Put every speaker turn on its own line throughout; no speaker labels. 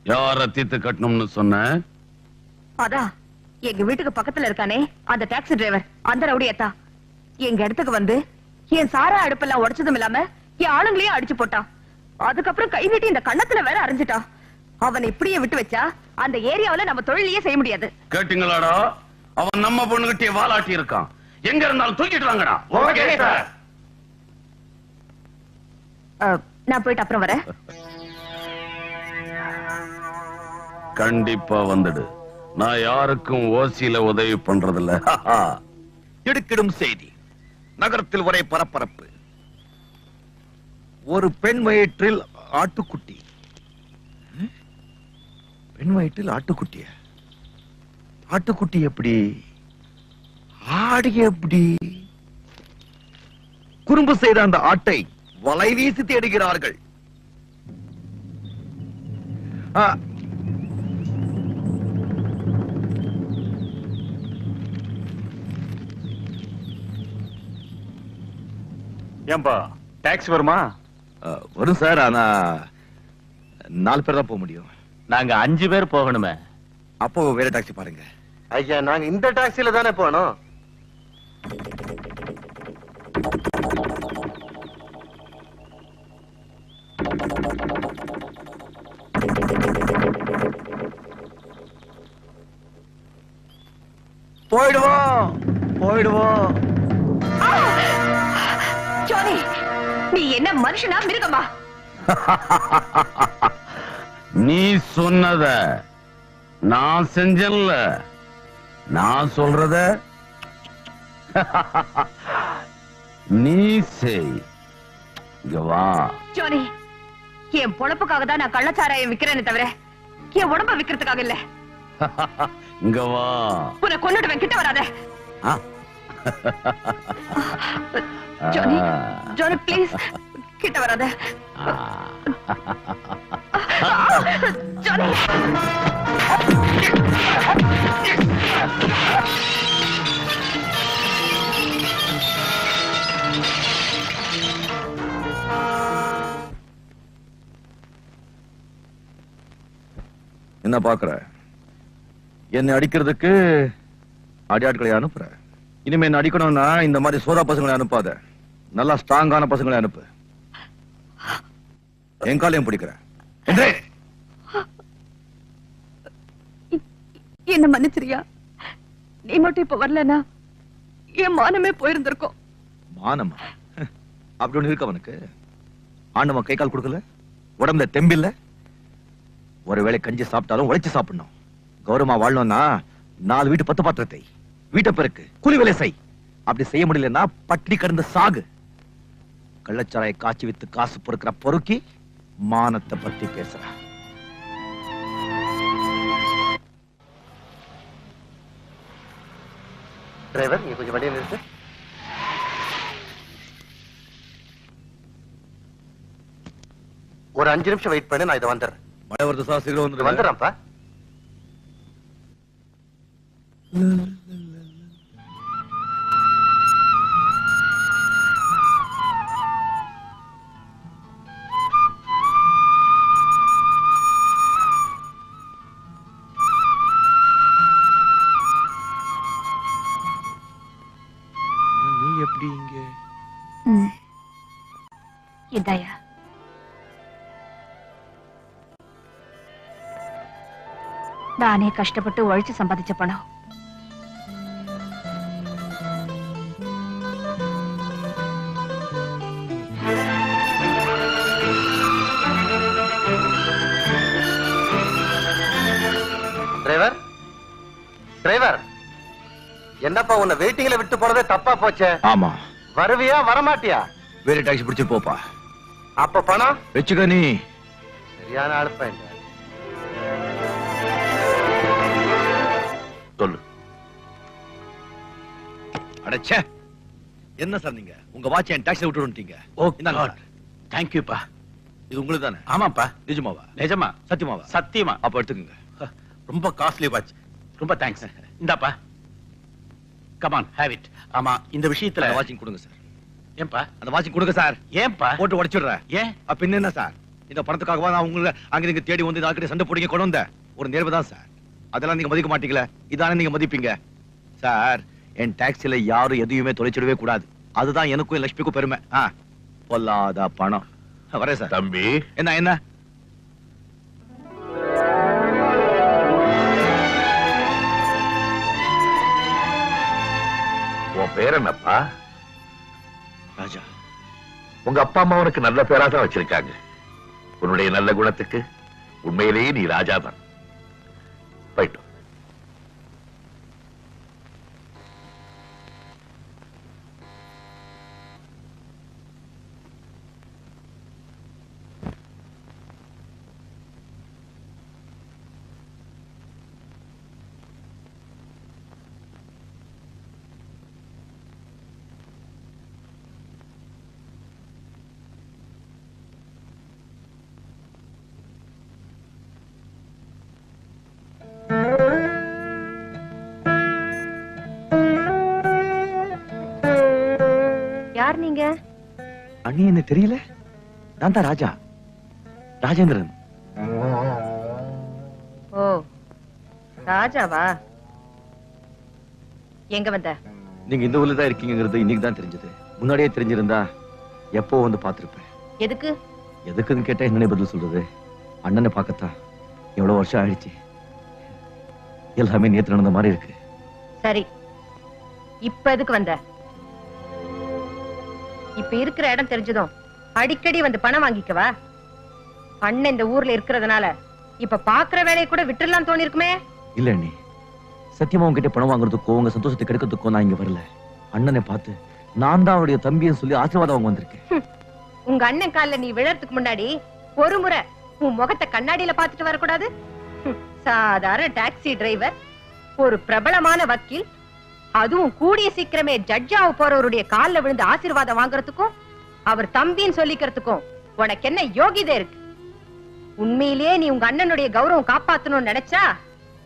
யார தீத்து கட்டணும்னு சொன்ன?
அதான் எங்க வீட்டுக்கு பக்கத்துல இருக்கானே அந்த டாக்ஸி டிரைவர், அந்த ரவுடியத்தா எங்க இடத்துக்கு வந்து என் சாரா அடுப்பெல்லாம் உடைச்சதும் இல்லாம என் ஆளுங்களையும் அடிச்சு போட்டான். அதுக்கப்புறம் கை நீட்டி இந்த கண்ணத்துல வேற அரைஞ்சிட்டான். அவன் இப்படியே விட்டு வச்சா அந்த ஏரியாவில நம்ம தொழிலையே செய்ய முடியாது.
கேட்டீங்களாடா? அவன் நம்ம பொண்ணுகிட்டே வாலாட்டி இருக்கான். எங்க இருந்தாலும் தூக்கிட்டு வாங்கடா.
நான் போயிட்டு அப்புறம் வரேன்.
கண்டிப்பா வந்துடு. நான் யாருக்கும் ஓசியில உதவி பண்றதில்ல.
திடுக்கிடும் செய்தி. நகரத்தில் ஒரே பரபரப்பு. ஒரு பெண் வயிற்றில் ஆட்டுக்குட்டி. பெண் வயிற்றில் ஆட்டுக்குட்டிய? ஆட்டுக்குட்டி எப்படி? ஆடு எப்படி? குறும்பு செய்த அந்த ஆட்டை வலை வீசி தேடுகிறார்கள்.
ஏன்பா டாக்ஸி வருமா?
வரும் சார். ஆனா 4 பேர் தான் போக முடியும்.
நாங்க 5 பேர் போகணுமே.
அப்போ வேற டாக்ஸி பாருங்க.
ஐயா, நாங்க இந்த டாக்ஸில தானே போனோம்.
போயிடுவோம்.
ஜானி, நீ என்ன மனுஷனா மிருகமா?
நீ சொன்னத நான் செஞ்சேன்ல, நான் சொல்றத நீ செய். இங்க வா.
ஜானி, என் பொழப்புக்காக தான் நான் கள்ளச்சாராயம் விக்கிறேன்னு தவிர என் உடம்ப விக்கிறதுக்காக இல்ல.
இங்க வா.
உன்னை கொன்னுடுவேன், கிட்ட வராத. ஜானி, ஜானி ப்ளீஸ் கிட்ட வராத. ஜானி,
என்ன பாக்குற? என்னை அடிக்கிறதுக்கு அடியாட்களை அனுப்புற. இனிமே என்ன அடிக்கணும்னா இந்த மாதிரி சோதா பசங்களை அனுப்பாத. நல்லா ஸ்ட்ராங்கான பசங்களை அனுப்பு. என் காலையும் பிடிக்கிற.
என்ன மன்னிச்சிரியா? நீ மட்டும் இப்ப வரலனா என் மானமே போயிருந்திருக்கும்.
மானமா? அப்படி ஒண்ணு இருக்கு அவனுக்கு? ஆண்டவன் கை கால் கொடுக்கல, உடம்புல தெம்பில்ல. ஒருவேளை கஞ்சி சாப்பிட்டாலும் உழைச்சு சாப்பிடணும். கௌரவமா வாழணும்னா 4 வீட்டு 10 பாத்திரத்தை வீட்டை பெருக்கு, கூலி வேலை செய். அப்படி செய்ய முடியலன்னா பட்டினி கடந்து சாகு. கள்ளச்சாராயை காய்ச்சி வித்து காசு பொறுக்கிற பொறுக்கி மானத்தை பத்தி பேசுற.
டிரைவர், நீ கொஞ்சம் வண்டியை நிறுத்து. ஒரு 5 நிமிஷம் வெயிட் பண்ணு, நான் இதை வந்துடுறேன்.
மழை வருது சார், சீக்கிரம்
வந்துடுறேன்ப்பா.
நீ எப்படி இங்க?
இதாயா நானே கஷ்டப்பட்டு உழைச்சு சம்பாதிச்ச பணம்.
டிரைவர், டிரைவர், என்னப்பா உன்னை வெயிட்டிங்ல விட்டு போனதே தப்பா போச்சே.
ஆமா.
வருவியா வரமாட்டியா?
வேற டாக்ஸி பிடிச்சு போப்பா.
அப்ப பணம்
வச்சுக்க. நீ
சரியான ஆளுப்பா. இல்ல
சொல்லு. அடச்சே, என்ன சார் நீங்க உங்க வாட்ச் என் டாக்ஸி விட்டு வந்துட்டீங்க.
தேங்க்யூப்பா.
இது உங்களுக்கு தானே?
ஆமாப்பா.
நிஜமாவா?
நிஜமா.
சத்தியமாவா?
சத்தியமா.
அப்ப எடுத்துக்கங்க.
ரொம்ப காஸ்ட்லி வாட்ச். ரொம்ப தேங்க்ஸ். இந்தாப்பா. Come on, have it. ஆமா, இந்த விஷயத்துல
வாட்சிங் கொடுங்க சார்.
ஏன்பா?
அந்த வாட்சிங் கொடுங்க சார்.
ஏன்பா?
போட்டு உடைச்சிடுறேன்.
ஏன்?
அப்ப என்ன சார்? இந்த பணத்துக்காகவா நான் உங்களை அங்க நீங்க தேடி வந்து நாக்கிட்ட சண்டை போடுங்க கொண்டு வந்தேன். ஒரு நேர்வு தான் சார். அதெல்லாம் நீங்க மதிக்க மாட்டீங்களே, இதானே நீங்க மதிப்பீங்க சார். என் டாக்ஸில யாரும் எதையுமே தொலைச்சிடவே கூடாது. அதுதான் எனக்கும் லட்சுமிக்கும் பெருமை. பொல்லாத பணம். வரேன் சார்.
தம்பி,
என்ன என்ன
உன் பேர் என்னப்பா?
ராஜா.
உங்க அப்பா அம்மா உனக்கு நல்ல பேரா தான் வச்சிருக்காங்க. உன்னுடைய நல்ல குணத்துக்கு உண்மையிலேயே நீ ராஜா தான். போயிட்டு வா.
யார் நீங்க?
அண்ணி என்ன தெரியல? நான் தான் ராஜா, ராஜேந்திரன்.
ஓ, ராஜாவா? எங்க வந்த?
நீங்க இந்த ஊர்ல தான் இருக்கீங்கிறது இன்னைக்கு தான் தெரிஞ்சது. முன்னாடியே தெரிஞ்சிருந்தா எப்போ வந்து பாத்திருப்பேன்.
எதுக்கு?
எதுக்குன்னு கேட்டா என்னன்னு பதில் சொல்றது? அண்ணனை பார்க்கத்தான். எவ்வளவு வருஷம் ஆயிடுச்சு. எல்லாமே நேத்து நடந்த மாதிரி இருக்கு.
சரி, இப்ப எதுக்கு வந்த? இப்ப இருக்கிற இடம் தெரிஞ்சதும் அடிக்கடி வந்து பணம் வாங்கிக்கவா? அண்ணன் இந்த ஊர்ல இருக்கிறதுனால இப்ப பாக்குற வேலையை கூட விட்டுறலாம் தோணி இருக்குமே.
இல்ல அண்ணி, சத்தியமா உங்ககிட்ட பணம் வாங்குறதுக்கோ உங்க சந்தோஷத்தை கெடுக்கிறதுக்கோ நான் இங்க வரல. அண்ணனை பார்த்து நான் தான் அவருடைய தம்பின்னு சொல்லி ஆசீர்வாதம் வாங்க வந்திருக்கேன்.
உங்க அண்ணன் கால்ல நீ விழறதுக்கு முன்னாடி ஒரு முறை உன் முகத்தை கண்ணாடியில பாத்துட்டு வரக்கூடாது? சாதாரண டாக்ஸி டிரைவர், ஒரு பிரபலமான வக்கீல், அதுவும் கூடிய சீக்கிரமே ஜட்ஜாவ போறவருடைய கால்ல விழுந்து ஆசீர்வாதம் வாங்குறதுக்கும் அவர் தம்பின்னு சொல்லிக்கிறதுக்கும் உனக்கு என்ன யோகிதை இருக்கு? உண்மையிலேயே நீ உங்க அண்ணனுடைய கௌரவம் காப்பாத்தணும்னு நினைச்சா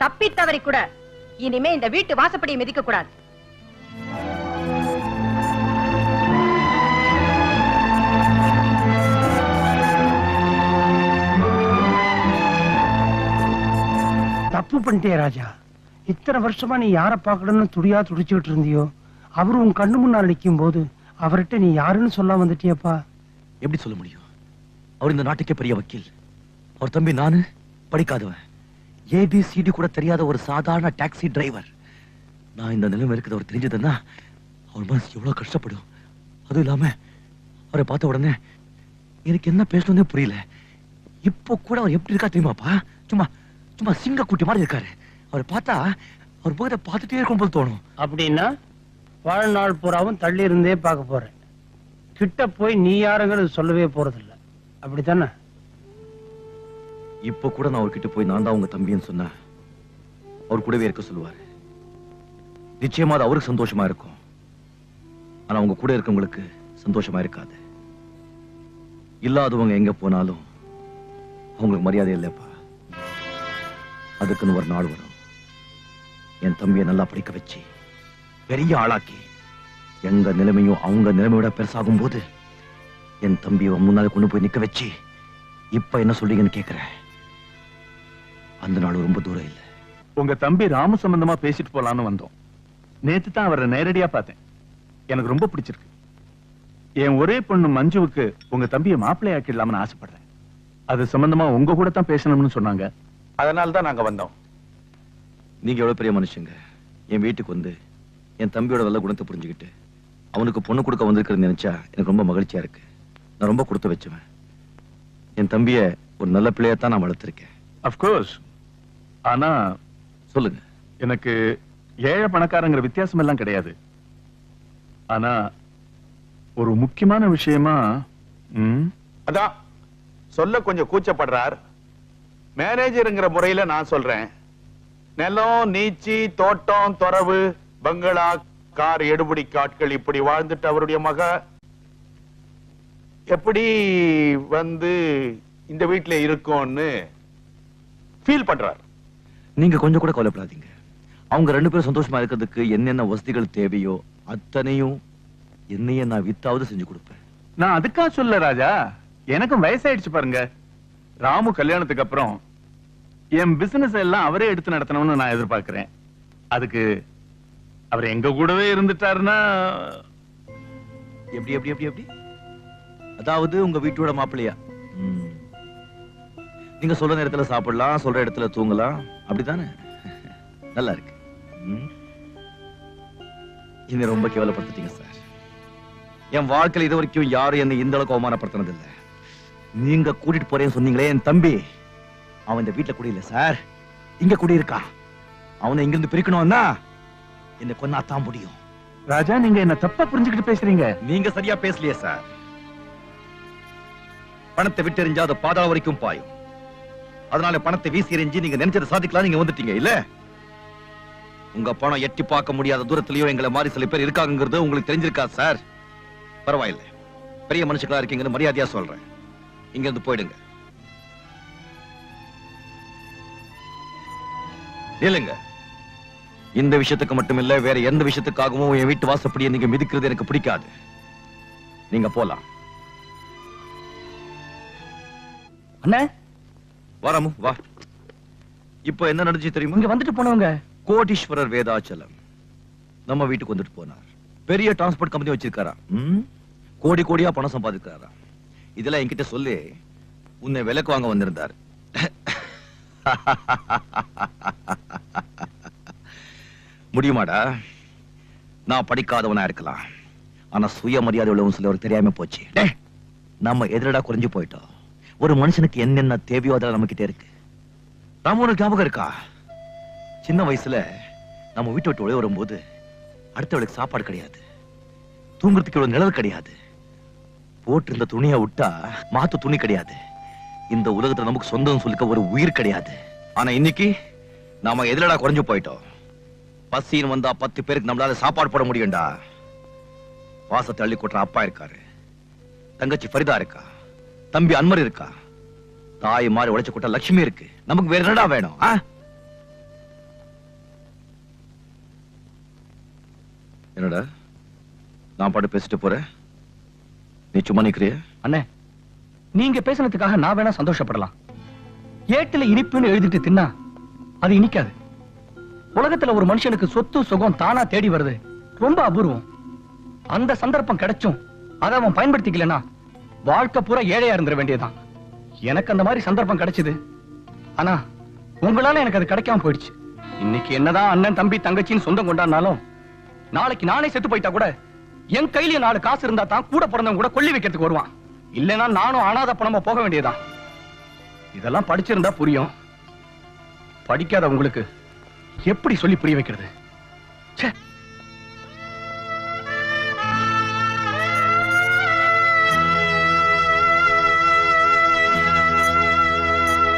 தப்பி தவறி கூட இனிமே இந்த வீட்டு வாசப்படியை மிதிக்க கூடாது.
தப்பு பண்ணிட்டே ராஜா. இத்தனை வருஷமா நீ யார பாக்கணும்னு துடியா துடிச்சுட்டு இருந்தியோ, அவரு உன் கண்ணு முன்னால் நிற்கும் போது அவர்கிட்ட நீ யாருன்னு சொல்ல வந்துட்டியப்பா.
எப்படி சொல்ல முடியும்? அவர் இந்த நாட்டுக்கே பெரிய வக்கீல். அவர் தம்பி நானு படிக்காதவன், ஏபிசிடி கூட தெரியாத ஒரு சாதாரண டாக்ஸி டிரைவர். நான் இந்த நிலைமை இருக்கிறது அவர் தெரிஞ்சதுன்னா அவர் மனசு எவ்வளவு கஷ்டப்படும். அதுவும் இல்லாம அவரை பார்த்த உடனே எனக்கு என்ன பேசணும்னே புரியல. இப்போ கூட அவர் எப்படி இருக்கா தெரியுமாப்பா? சும்மா சும்மா சிங்க குட்டி மாதிரி இருக்காரு. அவரை பார்த்தா அவர் முகத்தை பார்த்துட்டே இருக்கும் போது தோணும்.
அப்படின்னா வாழ்நாள் பூராவும் தள்ளி இருந்தே பார்க்க போறேன். கிட்ட போய் நீ யாருங்கிறது சொல்லவே போறதில்ல, அப்படித்தானே?
இப்போ கூட நான் அவர்கிட்ட போய் நான் தான் உங்க தம்பின்னு சொன்னா அவர் கூடவே இருக்க சொல்லுவாரு. நிச்சயமா அது அவருக்கு சந்தோஷமா இருக்கும். ஆனா உங்க கூட இருக்கவங்களுக்கு சந்தோஷமா இருக்காது. இல்லாதவங்க எங்க போனாலும் அவங்களுக்கு மரியாதை இல்லப்பா. அதுக்குன்னு ஒரு நாள் வரும், என் தம்பியை நல்லா படிக்க வச்சு பெரிய ஆளாக்கி எங்க நிலைமையும் அவங்க நிலைமையோட பெருசாகும் போது என் தம்பியை முன்னாலே கொண்டு போய் நிக்க வச்சு இப்ப என்ன சொல்றீங்கன்னு கேக்குறேன். அந்த நாள் ரொம்ப தூரம் இல்ல.
உங்க தம்பி ராமு சம்பந்தமா பேசிட்டு போலான்னு வந்தோம். நேத்து தான் அவரை நேரடியா பார்த்தேன். எனக்கு ரொம்ப பிடிச்சிருக்கு. என் ஒரே பொண்ணு மஞ்சுவுக்கு உங்க தம்பியை மாப்பிள்ளை ஆக்கிடலாம்னு ஆசைப்படுறேன். அது சம்பந்தமா உங்க கூட தான் பேசணும்னு சொன்னாங்க. அதனால தான் நாங்க வந்தோம்.
நீங்க எவ்வளவு பெரிய மனுஷங்க. என் வீட்டுக்கு வந்து என் தம்பியோட நல்ல குணத்தை புரிஞ்சுக்கிட்டு அவனுக்கு பொண்ணு கொடுக்க வந்திருக்கிறது நினைச்சா எனக்கு ரொம்ப மகிழ்ச்சியா இருக்கு. நான் ரொம்ப கொடுத்து வச்சுவேன். என் தம்பிய ஒரு நல்ல பிள்ளையத்தான் நான் வளர்த்திருக்கேன்.
அப்கோர்ஸ். ஆனா
சொல்லுங்க.
எனக்கு ஏழை பணக்காரங்கிற வித்தியாசம் எல்லாம் கிடையாது. ஆனா ஒரு முக்கியமான விஷயமா அதான் சொல்ல கொஞ்சம் கூச்சப்படுறார். மேனேஜருங்கிற முறையில நான் சொல்றேன். நிலம், நீச்சி, தோட்டம், தொரவு, பங்களா, கார், எடுபடி காட்கள் இப்படி வாழ்ந்துட்டு அவருடைய மக எப்படி வந்து இந்த வீட்டுல இருக்கும்னு ஃபீல் பண்றார்.
நீங்க கொஞ்சம் கூட கவலைப்படாதீங்க. அவங்க ரெண்டு பேரும் சந்தோஷமா இருக்கிறதுக்கு என்னென்ன வசதிகள் தேவையோ அத்தனையும் என்னையே நான் வித்தாவது செஞ்சு கொடுப்பேன்.
நான் அதுக்காக சொல்ல ராஜா. எனக்கும் வயசாயிடுச்சு பாருங்க. ராமு கல்யாணத்துக்கு அப்புறம் என் பிசினஸ் எல்லாம் அவரே எடுத்து நடத்தணும்னு நான் எதிர்பார்க்கிறேன். அதுக்கு அவர் எங்க கூடவே இருந்துட்டாருன்னா
எப்படி எப்படி எப்படி எப்படி அதாவது உங்க வீட்டோட மாப்பிள்ளையா? நீங்க சொல்ற நேரத்துல சாப்பிடலாம், சொல்ற இடத்துல தூங்கலாம், அப்படித்தானே? நல்லா இருக்கு. என்ன ரொம்ப கேவலப்படுத்திட்டீங்க சார். என் வாழ்க்கையில இது வரைக்கும் யாரும் என்ன இந்த அளவுக்கு அவமானப்படுத்தினது இல்ல. நீங்க கூட்டிட்டு போறேன்னு சொன்னீங்களே என் தம்பி, அவன் இந்த வீட்டுல குடியில சார், இங்க குடியிருக்கான். அவனை இங்கிருந்து பிரிக்கணும்னா என்ன கொன்னாத்தான் முடியும்.
ராஜா, நீங்க என்ன தப்பா புரிஞ்சுக்கிட்டு பேசுறீங்க.
நீங்க சரியா பேசலையே சார். பணத்தை விட்டு எறிஞ்சா அது பாதாள வரைக்கும் பாயும். அதனால பணத்தை வீசி எறிஞ்சு நீங்க நினைச்சதை சாதிக்கலாம் நீங்க வந்துட்டீங்க இல்ல? உங்க பணம் எட்டி பார்க்க முடியாத தூரத்திலயோ எங்களை மாதிரி சில பேர் இருக்காங்கிறது உங்களுக்கு தெரிஞ்சிருக்கா சார்? பரவாயில்ல, பெரிய மனுஷங்களா இருக்கீங்கன்னு மரியாதையா சொல்றேன். இங்க இருந்து போயிடுங்க. இல்லங்க, இந்த விஷயத்துக்கு மட்டுமில்ல, வேற எந்த விஷயத்துக்காகவும் என் வீட்டு வாசப்படியை நீங்க மிதிக்கிறது எனக்கு பிடிக்காது. நீங்க போலாம்.
அண்ணே,
வாராமு வா. இப்ப என்ன நடந்துச்சு தெரியுமா?
இங்க வந்துட்டு போனவங்க
கோடீஸ்வரர் வேதாச்சலம் நம்ம வீட்டுக்கு வந்துட்டு போனார். பெரிய டிரான்ஸ்போர்ட் கம்பெனி வச்சிருக்காரா, கோடி கோடியா பணம் சம்பாதிக்கிறாரா. இதெல்லாம் என்கிட்ட சொல்லி உன்னை விலைக்கு வாங்க வந்திருந்தார். முடியுமாடா? நான் படிக்காதவனா இருக்கலாம், ஆனா சுயமரியாதை உள்ளவன் சிலவர் தெரியாம போச்சு. நம்ம எதிரடா குறைஞ்சு போயிட்டோம். ஒரு மனுஷனுக்கு என்னென்ன தேவையோ அதெல்லாம் நம்ம கிட்ட இருக்கு. ராமனுக்கு ஞாபகம் இருக்கா? சின்ன வயசுல நம்ம வீட்டை விட்டு ஒளி வரும்போது அடுத்தவளுக்கு சாப்பாடு கிடையாது, தூங்குறதுக்கு இவ்வளவு நிழல் கிடையாது, போட்டு இருந்த துணியை விட்டா மாத்து துணி கிடையாது, இந்த உலகத்துல நமக்கு சொந்தம் சொல்லிக்க ஒரு உயிர் கிடையாது. ஆனா இன்னைக்கு நாம எதிரடா குறைஞ்சு போயிட்டோம். பசின்னு வந்தா 10 பேருக்கு நம்மளால சாப்பாடு போட முடியும்டா. வாசத்தை அள்ளி கொட்டுற அப்பா இருக்காரு, தங்கச்சி ஃபரிதா இருக்கா, தம்பி அன்வர் இருக்கா, தாய் மாறி உழைச்சு கொட்ட லட்சுமி இருக்கு. நமக்கு வேற என்னடா வேணும்? என்னடா நான் பாட்டு பேசிட்டு போறேன், நீ சும்மா நிக்கிறிய?
அண்ணே, நீங்க பேசினதுக்காக நான் வேணா சந்தோஷப்படலாம். ஏட்டுல இனிப்புன்னு எழுதிட்டு தின்னா அது இனிக்காது. உலகத்துல ஒரு மனுஷனுக்கு சொத்து சுகம் தானா தேடி வருது ரொம்ப அபூர்வம். அந்த சந்தர்ப்பம் கிடைச்சும் அதை அவன் பயன்படுத்திக்கலனா வாழ்க்கை பூரா ஏழையா இருந்துட வேண்டியதுதான். எனக்கு அந்த மாதிரி சந்தர்ப்பம் கிடைச்சது, ஆனா உங்களால எனக்கு அது கிடைக்காம போயிடுச்சு. இன்னைக்கு என்னதான் அண்ணன் தம்பி தங்கச்சின்னு சொந்தம் கொண்டாடினாலும் நாளைக்கு நானே செத்து போயிட்டா கூட என் கையில 4 காசு இருந்தா தான் கூட பிறந்தவங்க கூட கொல்லி வைக்கிறதுக்கு வருவான். இல்லைன்னா நானும் அனாதை பணமா போக வேண்டியதுதான். இதெல்லாம் படிச்சிருந்தா புரியும், படிக்காத உங்களுக்கு எப்படி சொல்லி புரிய வைக்கிறது? ச்சே.